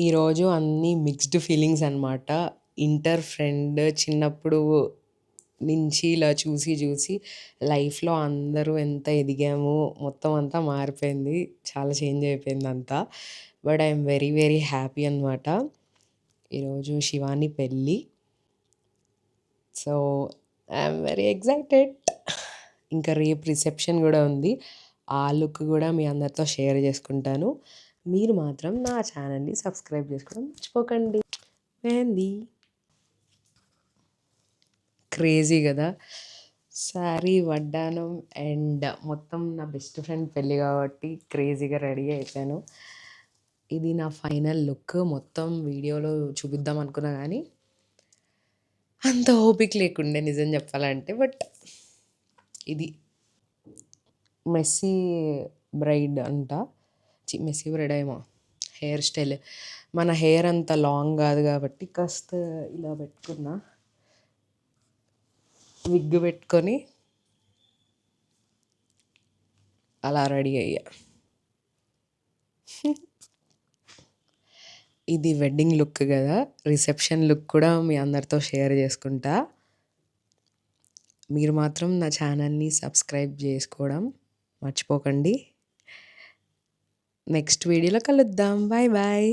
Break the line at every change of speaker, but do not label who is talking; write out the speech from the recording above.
ఈరోజు అన్నీ mixed feelings అనమాట. ఇంటర్ ఫ్రెండ్ చిన్నప్పుడు నుంచి ఇలా చూసి చూసి లైఫ్‌లో అందరూ ఎంత ఎదిగాము మొత్తం అంతా మారిపోయింది. చాలా చేంజ్ అయిపోయిందంతా. But I am very very happy అనమాట. ఈరోజు శివాని పెళ్ళి. So, I am very excited. ఇంకా రేపు రిసెప్షన్ గూడా ఉంది. ఆ లుక్ గూడా మీ అందరితో షేర్ చేసుకుంటాను. మీరు మాత్రం నా ఛానల్‌ని సబ్స్క్రైబ్ చేసుకోవడం మర్చిపోకండి. మెహందీ. క్రేజీ గదా! శారీ, వడ్డానం అండ్ మొత్తం నా బెస్ట్ ఫ్రెండ్ పెళ్లి కాబట్టి క్రేజీగా రెడీ అయిపోయాను. ఇది నా ఫైనల్ లుక్. మొత్తం వీడియోలో చూపిద్దాం అనుకున్నా గానీ, అంత ఓపిక లేకుండే నిజం చెప్పాలంటే. బట్ ఇది మెస్సీ బ్రైడ్ అంట. మెస్సీ బ్రైడ్ ఏమో హెయిర్ స్టైల్. మన హెయిర్ అంత లాంగ్ కాదు కాబట్టి కాస్త ఇలా పెట్టుకున్నా. విగ్ పెట్టుకొని అలా రెడీ అయ్యా. ఇది వెడ్డింగ్ లుక్ కదా. రిసెప్షన్ లుక్ కూడా మీ అందరితో షేర్ చేసుకుంటా. మీరు మాత్రం నా ఛానల్ని సబ్స్క్రైబ్ చేసుకోవడం మర్చిపోకండి. నెక్స్ట్ వీడియోలో కలుద్దాం. Bye bye.